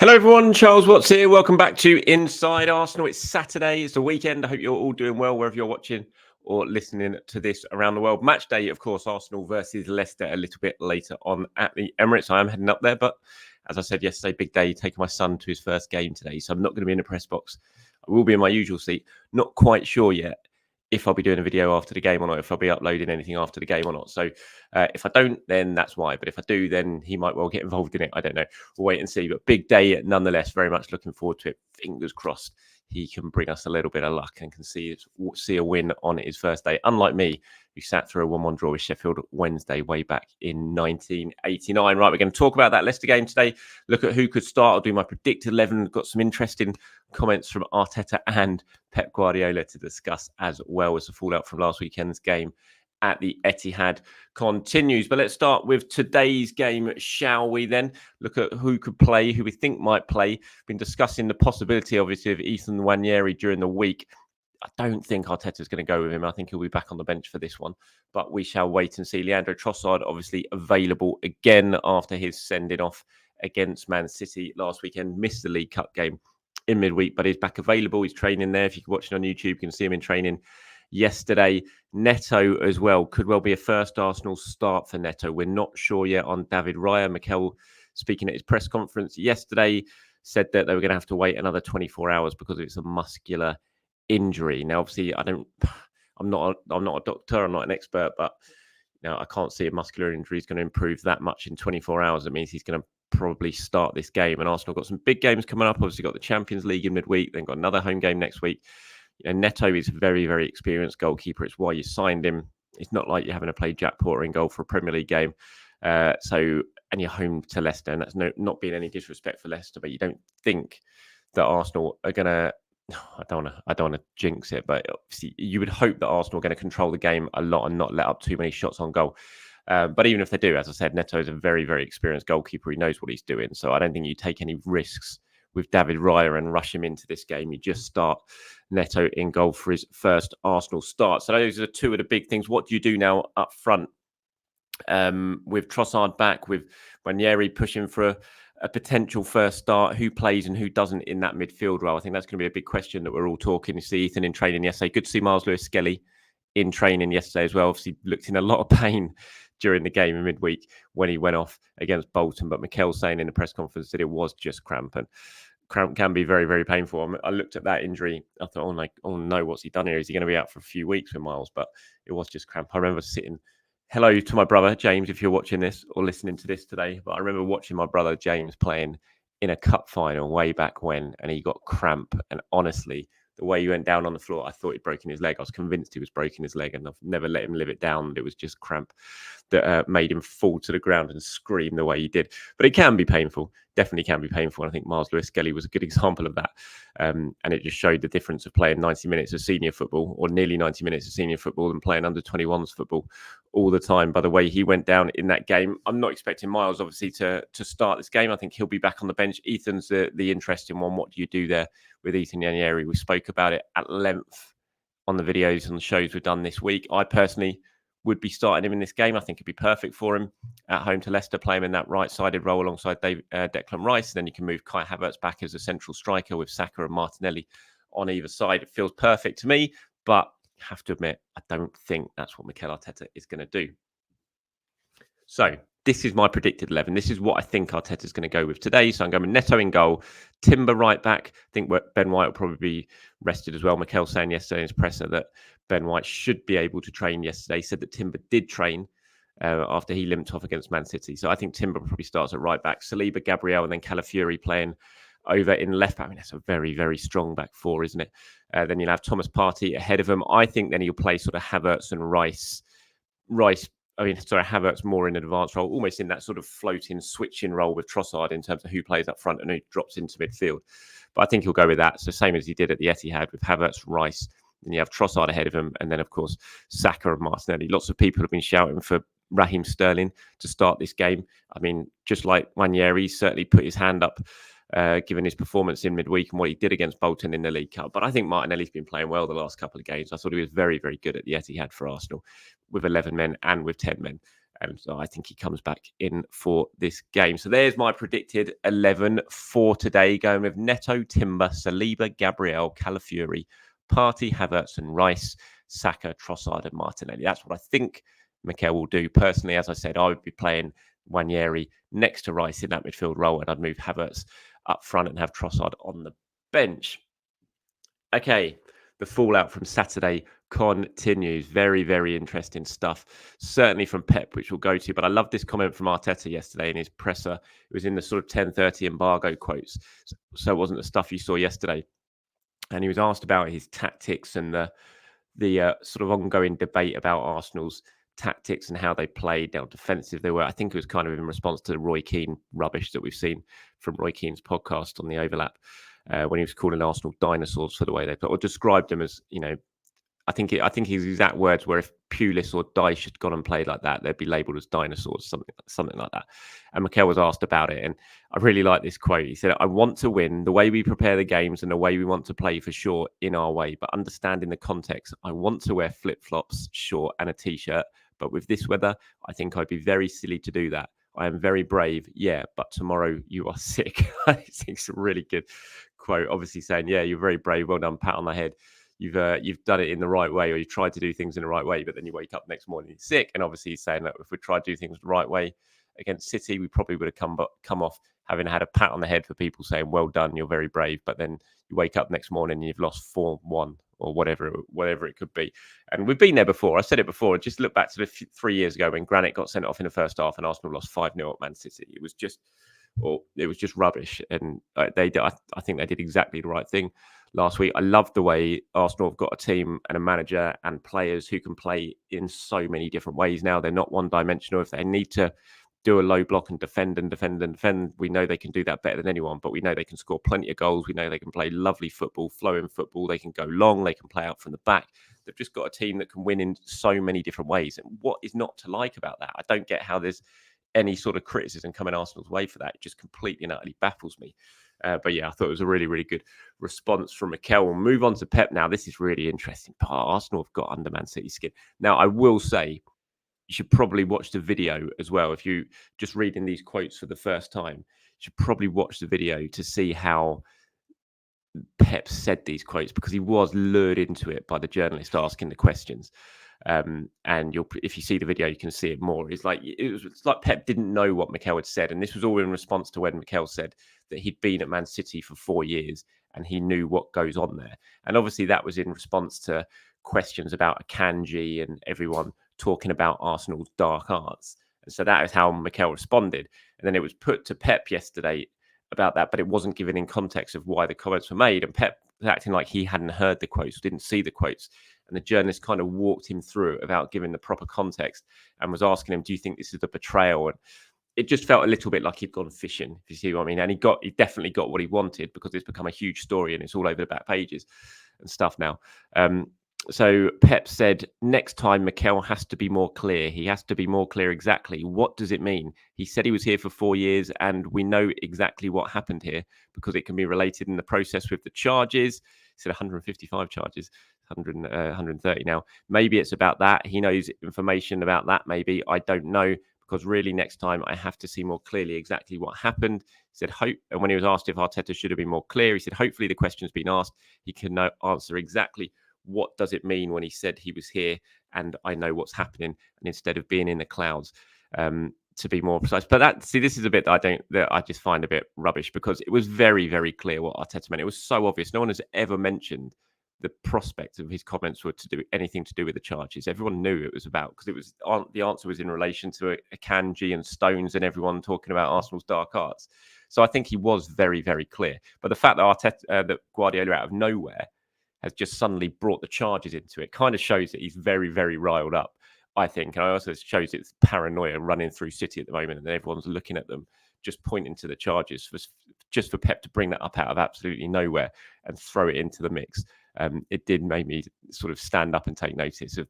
Hello everyone, Charles Watts here. Welcome back to Inside Arsenal. It's Saturday, it's the weekend. I hope you're all doing well wherever you're watching or listening to this around the world. Match day, of course, Arsenal versus Leicester a little bit later on at the Emirates. I am heading up there, but as I said yesterday, big day, taking my son to his first game today. So I'm not going to be in the press box. I will be in my usual seat. Not quite sure yet if I'll be doing a video after the game or not, if I'll be uploading anything after the game or not. So if I don't, then that's why. But if I do, then he might well get involved in it. I don't know. We'll wait and see. But big day nonetheless. Very much looking forward to it. Fingers crossed he can bring us a little bit of luck and can see a win on his first day. Unlike me, who sat through a 1-1 draw with Sheffield Wednesday way back in 1989. Right, we're going to talk about that Leicester game today. Look at who could start. I'll do my predicted 11. Got some interesting comments from Arteta and Pep Guardiola to discuss, as well as the fallout from last weekend's game at the Etihad continues. But let's start with today's game, shall we then? Look at who could play, who we think might play. Been discussing the possibility, obviously, of Ethan Nwaneri during the week. I don't think Arteta's going to go with him. I think he'll be back on the bench for this one. But we shall wait and see. Leandro Trossard, obviously available again after his sending off against Man City last weekend. Missed the League Cup game in midweek, but he's back available. He's training there. If you're watching on YouTube, you can see him in training yesterday. Neto as well. Could well be a first Arsenal start for Neto. We're not sure yet on David Raya. Mikel, speaking at his press conference yesterday, said that they were going to have to wait another 24 hours because it's a muscular injury. Now, obviously, I'm not a doctor, I'm not an expert, but I can't see a muscular injury is going to improve that much in 24 hours. It means he's going to probably start this game. And Arsenal got some big games coming up. Obviously, got the Champions League in midweek, then got another home game next week. Neto is a very, very experienced goalkeeper. It's why you signed him. It's not like you're having to play Jack Porter in goal for a Premier League game. And you're home to Leicester, and that's not being any disrespect for Leicester, but you don't think that Arsenal are going to. I don't want to jinx it, but obviously you would hope that Arsenal are going to control the game a lot and not let up too many shots on goal. But even if they do, as I said, Neto is a very, very experienced goalkeeper. He knows what he's doing. So I don't think you take any risks with David Raya and rush him into this game. You just start Neto in goal for his first Arsenal start. So those are two of the big things. What do you do now up front? With Trossard back, with Ranieri pushing for a potential first start, who plays and who doesn't in that midfield role? I think that's going to be a big question that we're all talking. You see Ethan in training yesterday. Good to see Miles Lewis-Skelly in training yesterday as well. Obviously looked in a lot of pain during the game in midweek when he went off against Bolton. But Mikel saying in the press conference that it was just cramp, and cramp can be very, very painful. I looked at that injury. I thought, oh no, what's he done here? Is he going to be out for a few weeks with Miles? But it was just cramp. I remember sitting. Hello to my brother, James, if you're watching this or listening to this today. But I remember watching my brother, James, playing in a cup final way back when, and he got cramp. And honestly, the way he went down on the floor, I thought he'd broken his leg. I was convinced he was breaking his leg, and I've never let him live it down. It was just cramp that made him fall to the ground and scream the way he did. But it can be painful. Definitely can be painful. And I think Miles Lewis-Skelly was a good example of that. And it just showed the difference of playing 90 minutes of senior football, or nearly 90 minutes of senior football, and playing under 21s football all the time. By the way he went down in that game, I'm not expecting Miles, obviously, to start this game. I think he'll be back on the bench. Ethan's the interesting one. What do you do there with Ethan Nwaneri? We spoke about it at length on the videos and the shows we've done this week. I personally would be starting him in this game. I think it'd be perfect for him at home to Leicester, play him in that right-sided role alongside Declan Rice. And then you can move Kai Havertz back as a central striker with Saka and Martinelli on either side. It feels perfect to me, but I have to admit, I don't think that's what Mikel Arteta is going to do. So this is my predicted 11. This is what I think Arteta is going to go with today. So I'm going with Neto in goal, Timber right back. I think Ben White will probably be rested as well. Mikel saying yesterday in his presser that Ben White should be able to train yesterday. He said that Timber did train after he limped off against Man City. So I think Timber probably starts at right back. Saliba, Gabriel, and then Calafiori playing over in left back. I mean, that's a very, very strong back four, isn't it? Then you'll have Thomas Partey ahead of him. I think then he'll play sort of Havertz and Rice. Havertz more in an advanced role, almost in that sort of floating, switching role with Trossard in terms of who plays up front and who drops into midfield. But I think he'll go with that. So same as he did at the Etihad with Havertz, Rice, and you have Trossard ahead of him. And then, of course, Saka and Martinelli. Lots of people have been shouting for Raheem Sterling to start this game. I mean, just like Ranieri certainly put his hand up, given his performance in midweek and what he did against Bolton in the League Cup. But I think Martinelli's been playing well the last couple of games. I thought he was very, very good at the Etihad for Arsenal with 11 men and with 10 men. And so I think he comes back in for this game. So there's my predicted 11 for today, going with Neto, Timber, Saliba, Gabriel, Calafiori, Partey, Havertz and Rice, Saka, Trossard and Martinelli. That's what I think Mikel will do. Personally, as I said, I would be playing Wanyeri next to Rice in that midfield role, and I'd move Havertz up front and have Trossard on the bench. Okay, the fallout from Saturday continues. Very, very interesting stuff. Certainly from Pep, which we'll go to. But I love this comment from Arteta yesterday in his presser. It was in the sort of 10:30 embargo quotes. So it wasn't the stuff you saw yesterday. And he was asked about his tactics and the sort of ongoing debate about Arsenal's tactics and how they played, how defensive they were. I think it was kind of in response to the Roy Keane rubbish that we've seen from Roy Keane's podcast on the Overlap, when he was calling Arsenal dinosaurs for the way they played, or described them as, I think his exact words were, if Pulis or Dyche had gone and played like that, they'd be labelled as dinosaurs, something like that. And Mikel was asked about it, and I really like this quote. He said, "I want to win the way we prepare the games and the way we want to play for sure in our way, but understanding the context, I want to wear flip-flops, short and a t-shirt, but with this weather, I think I'd be very silly to do that. I am very brave, yeah, but tomorrow you are sick." I think it's a really good quote, obviously saying, yeah, you're very brave, well done, pat on the head. You've done it in the right way, or you've tried to do things in the right way, but then you wake up next morning, you're sick. And obviously he's saying that if we tried to do things the right way against City, we probably would have come off having had a pat on the head for people saying, well done, you're very brave. But then you wake up next morning and you've lost 4-1 or whatever it could be. And we've been there before. I said it before. Just look back to 3 years ago when Granit got sent off in the first half and Arsenal lost 5-0 at Man City. It was just rubbish. And I think they did exactly the right thing last week. I love the way Arsenal have got a team and a manager and players who can play in so many different ways now. They're not one-dimensional. If they need to do a low block and defend, we know they can do that better than anyone, but we know they can score plenty of goals. We know they can play lovely football, flowing football. They can go long. They can play out from the back. They've just got a team that can win in so many different ways. And what is not to like about that? I don't get how there's any sort of criticism coming Arsenal's way for that. It just completely and utterly baffles me. But yeah, I thought it was a really, really good response from Mikel. We'll move on to Pep now. This is really interesting. Arsenal have got under Man City's skin. Now, I will say you should probably watch the video as well. If you just reading these quotes for the first time, you should probably watch the video to see how Pep said these quotes, because he was lured into it by the journalist asking the questions. And if you see the video, you can see it more. It's like Pep didn't know what Mikel had said, and this was all in response to when Mikel said that he'd been at Man City for 4 years and he knew what goes on there. And obviously, that was in response to questions about Akanji and everyone talking about Arsenal's dark arts. And so that is how Mikel responded. And then it was put to Pep yesterday about that, but it wasn't given in context of why the comments were made. And Pep was acting like he hadn't heard the quotes, didn't see the quotes. And the journalist kind of walked him through it without giving the proper context and was asking him, do you think this is a betrayal? And it just felt a little bit like he'd gone fishing, if you see what I mean. And he definitely got what he wanted, because it's become a huge story and it's all over the back pages and stuff now. So Pep said, next time Mikel has to be more clear. He has to be more clear exactly. What does it mean? He said he was here for 4 years and we know exactly what happened here, because it can be related in the process with the charges. He said 155 charges, 130 now. Maybe it's about that. He knows information about that. Maybe, I don't know, because really next time I have to see more clearly exactly what happened. He said, hope. And when he was asked if Arteta should have been more clear, he said, hopefully the question's been asked. He can answer exactly what does it mean when he said he was here and I know what's happening, and instead of being in the clouds, to be more precise. But this is a bit that I just find a bit rubbish, because it was very, very clear what Arteta meant. It was so obvious. No one has ever mentioned the prospect of his comments were to do anything to do with the charges. Everyone knew it was about, because the answer was in relation to Akanji and Stones and everyone talking about Arsenal's dark arts. So I think he was very, very clear. But the fact that that Guardiola out of nowhere has just suddenly brought the charges into it kind of shows that he's very, very riled up, I think. And I also shows it's paranoia running through City at the moment, and everyone's looking at them, just pointing to the charges, just for Pep to bring that up out of absolutely nowhere and throw it into the mix. It did make me sort of stand up and take notice of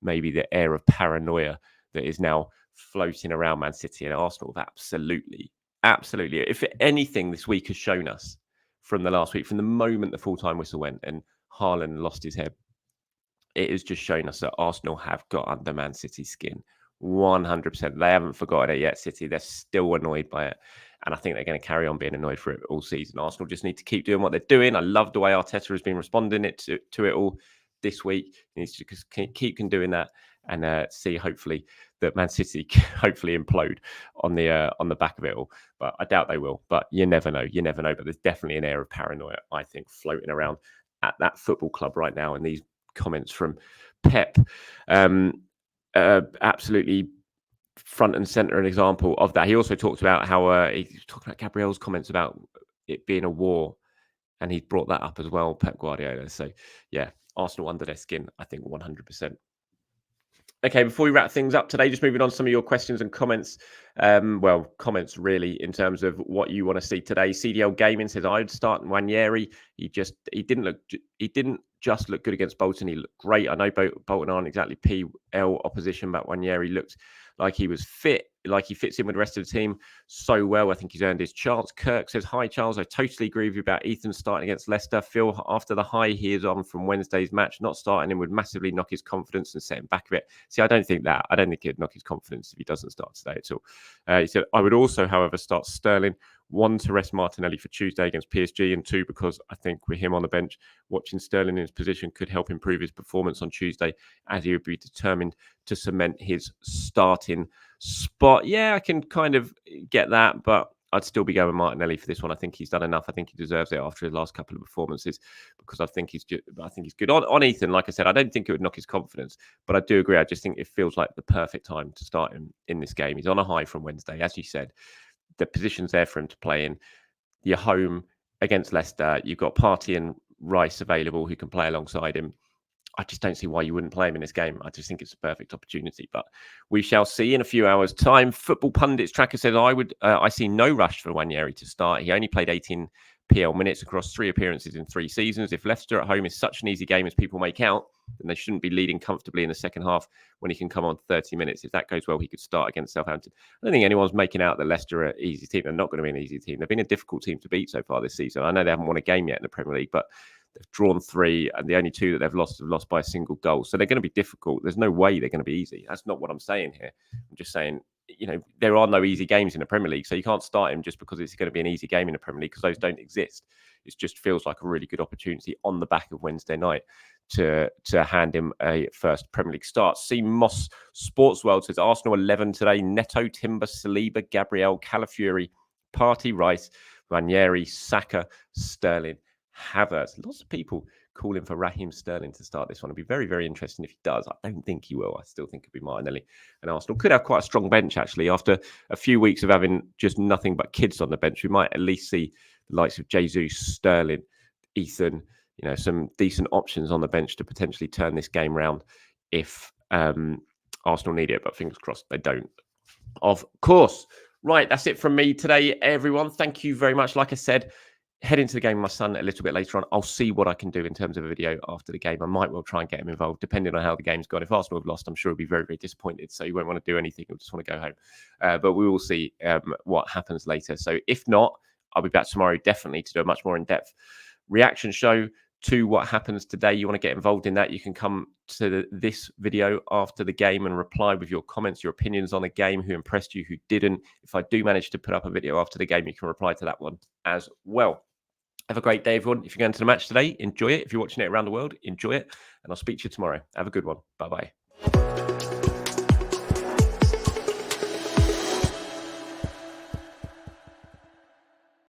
maybe the air of paranoia that is now floating around Man City and Arsenal. Absolutely. If anything this week has shown us from the last week, from the moment the full-time whistle went and Haaland lost his head, it has just shown us that Arsenal have got under Man City's skin 100%. They haven't forgotten it yet, City. They're still annoyed by it. And I think they're going to carry on being annoyed for it all season. Arsenal just need to keep doing what they're doing. I love the way Arteta has been responding to it all this week. He needs to just keep doing that and see, hopefully, that Man City hopefully implode on the back of it all. But I doubt they will. But you never know. You never know. But there's definitely an air of paranoia, I think, floating around at that football club right now. And these comments from Pep, absolutely front and center an example of that. He also talked about how he talked about Gabriel's comments about it being a war, and he brought that up as well, Pep Guardiola. So yeah, Arsenal under their skin, I think 100%. Okay, before we wrap things up today, just moving on to some of your questions and comments. Comments really in terms of what you want to see today. CDL Gaming says I'd start Nwaneri. He didn't just look good against Bolton. He looked great. I know Bolton aren't exactly PL opposition, but Nwaneri looked like he was fit, like he fits in with the rest of the team so well. I think he's earned his chance. Kirk says, hi, Charles. I totally agree with you about Ethan starting against Leicester. Phil, after the high he is on from Wednesday's match, not starting him would massively knock his confidence and set him back a bit. See, I don't think that. I don't think it'd knock his confidence if he doesn't start today at all. He said, I would also, however, start Sterling. 1, to rest Martinelli for Tuesday against PSG, and 2, because I think with him on the bench, watching Sterling in his position could help improve his performance on Tuesday, as he would be determined to cement his starting spot. Yeah, I can kind of get that, but I'd still be going Martinelli for this one. I think he's done enough. I think he deserves it after his last couple of performances, because I think he's good on Ethan. Like I said, I don't think it would knock his confidence, but I do agree. I just think it feels like the perfect time to start him in this game. He's on a high from Wednesday, as you said. The position's there for him to play in. You're home against Leicester. You've got Partey and Rice available who can play alongside him. I just don't see why you wouldn't play him in this game. I just think it's a perfect opportunity, but we shall see in a few hours' time. Football Pundits Tracker says I see no rush for Nwaneri to start. He only played 18 PL minutes across 3 appearances in 3 seasons. If Leicester at home is such an easy game as people make out, then they shouldn't be leading comfortably in the second half when he can come on 30 minutes. If that goes well, he could start against Southampton. I don't think anyone's making out that Leicester are an easy team. They're not going to be an easy team. They've been a difficult team to beat so far this season. I know they haven't won a game yet in the Premier League, but they've drawn 3, and the only 2 that they've lost by a single goal. So they're going to be difficult. There's no way they're going to be easy. That's not what I'm saying here. I'm just saying, there are no easy games in the Premier League. So you can't start him just because it's going to be an easy game in the Premier League, because those don't exist. It just feels like a really good opportunity on the back of Wednesday night to hand him a first Premier League start. See Moss Sports World says Arsenal 11 today. Neto, Timber, Saliba, Gabriel, Calafiori, Partey, Rice, Ranieri, Saka, Sterling, Havertz. Lots of people calling for Raheem Sterling to start this one. It'd be very, very interesting if he does. I don't think he will. I still think it'd be Martinelli. And Arsenal could have quite a strong bench, actually. After a few weeks of having just nothing but kids on the bench, we might at least see the likes of Jesus, Sterling, Ethan, some decent options on the bench to potentially turn this game round if Arsenal need it. But fingers crossed they don't. Of course. Right, that's it from me today, everyone. Thank you very much. Like I said, head into the game with my son a little bit later on. I'll see what I can do in terms of a video after the game. I might well try and get him involved, depending on how the game's gone. If Arsenal have lost, I'm sure he'll be very, very disappointed. So he won't want to do anything. He'll just want to go home. But we will see what happens later. So if not, I'll be back tomorrow, definitely, to do a much more in-depth reaction show to what happens today. You want to get involved in that, you can come to this video after the game and reply with your comments, your opinions on the game, who impressed you, who didn't. If I do manage to put up a video after the game, you can reply to that one as well. Have a great day, everyone. If you're going to the match today, enjoy it. If you're watching it around the world, enjoy it. And I'll speak to you tomorrow. Have a good one. Bye-bye.